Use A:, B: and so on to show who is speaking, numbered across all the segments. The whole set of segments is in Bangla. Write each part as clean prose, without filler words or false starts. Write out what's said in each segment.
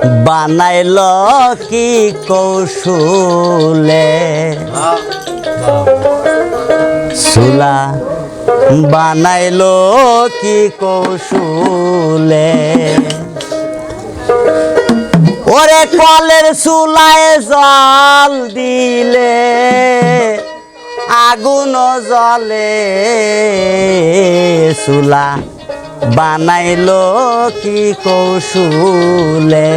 A: বানাইলো কি কৌশলে চুলা বানাইলো কি কৌশলে ওরে কলের চুলায় জল দিলে আগুন জ্বলে চুলা বানাইলো কি কৌশলে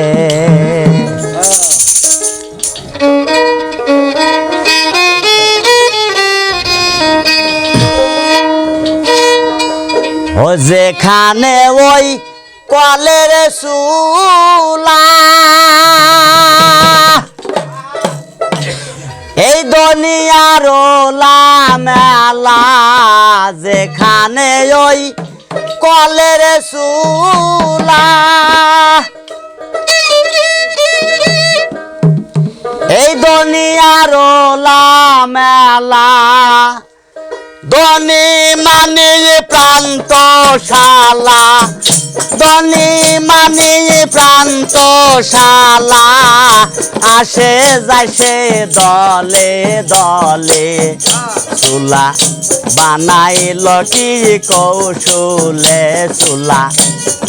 A: ও যেখানে ওই কলের চুলা এই দুনিয়ার মেলা যেখানে ওই কলের চুলা এই দুনিয়ার মেলা ধনী মানি প্রান্তশালা ধনী মানি প্রান্তশালা আসে যাইছে দলে দলে চুলা বানাইল কি কৌশলে চুলা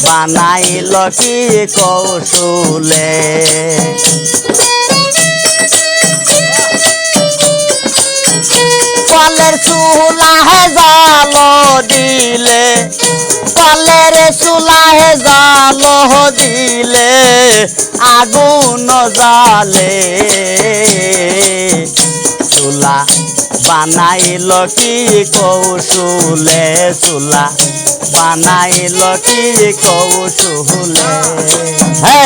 A: বানাইল কি কৌশলে কলের চুলাহে জাল দিলে কলের চুলাহে জাল দিলে আগুন জ্বালে চুলা বানাইল কি কৌশলে চুলা বানাইল কি কৌশলে হে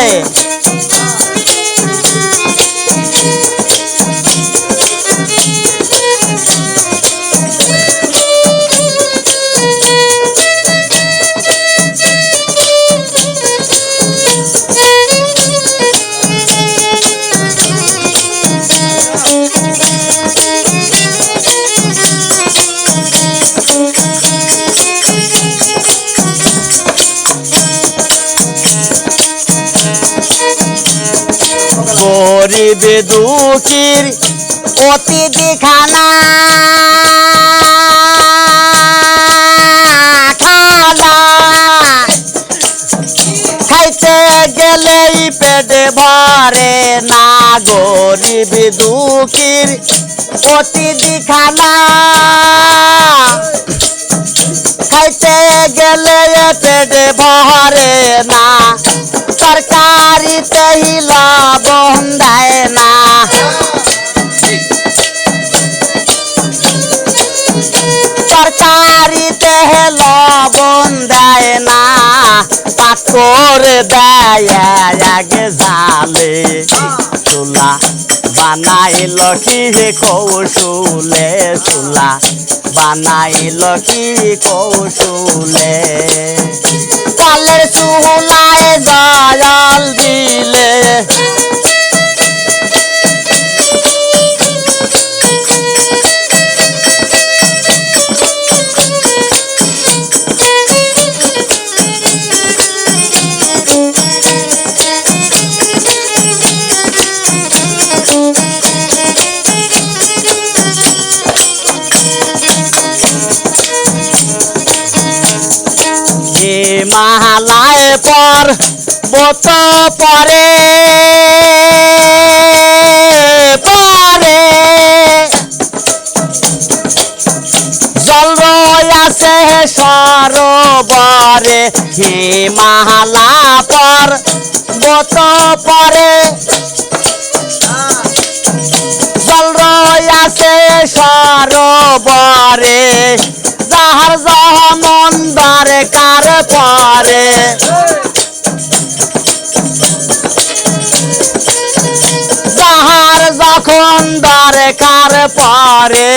A: গরিব দুঃখীর অতিথিখানা খানা খাইতে গেলেই পেটে ভরে না গরিব দুঃখীর অতিথিখানা খাইতে গেলে পেটে ভরে না তরকারিতে লবণ দেয় না তরকারিতে লবণ দেয় না পাথর দেয় আগে জালে চুলা বানাইল কি কৌশলে চুলা বানাইল কি কৌশলে কলের চুলায় জল দিলে মালায় পর বত পরে পরে জল রয়াছে সরোবরে হিমালা পর বত পরে জল রয়াছে সরোবরে যাহার যখন দরকার পরে যাহার যখন দরকার পরে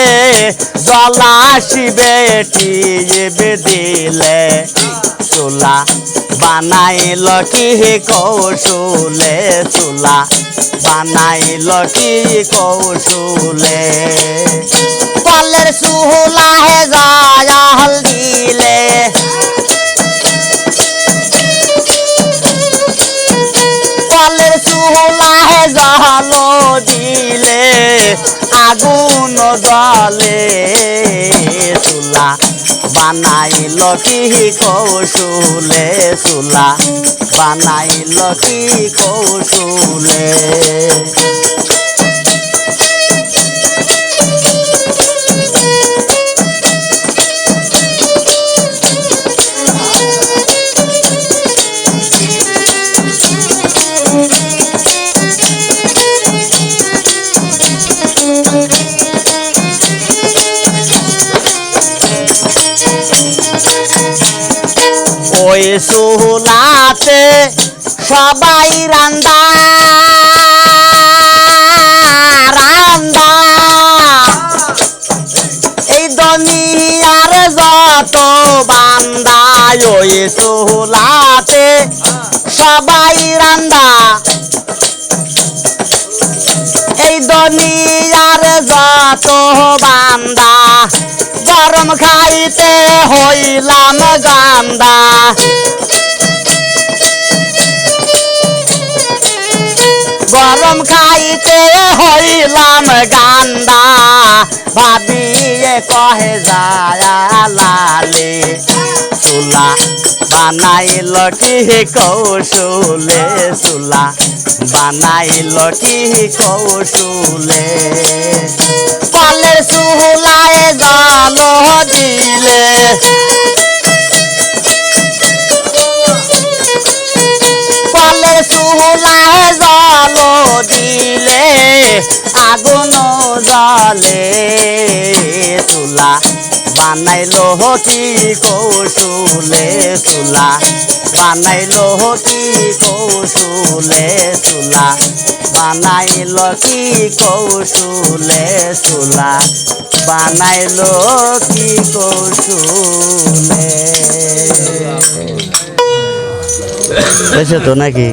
A: জলাশিবে টিবে দিলে চুলা বানাইল কি কৌশলে চুলা বানাইল কি কৌশলে কলের চুলাহে জল দিলে কলের আগুন জলে চুলা বানাইল কি কৌশলে চুলা বানাইল কি কৌশলে ওই চুলাতে সবাই রান্দা রান্দা এই দুনিয়ার যত বান্দা ওই চুলাতে সবাই রান্দা এই দুনিয়ার যত বান্দা গরম খাইতে হইলাম গান্দা গরম খাইতে হইলাম গান্দা ভাবিয়ে কহে যায় লালে চুলা বানাইল কি কৌশলে চুলা বানাইল কি কৌশলে কলের চুলায় জল দিলে কলের চুলায় জল দিলে আগুন জলে চুলা বানাইল কি কৌশলে চুলা বানাইল কি কৌশলে চুলা বানাইল কি কৌশলে চুলা বানাইল কি কৌশলে তো নাকি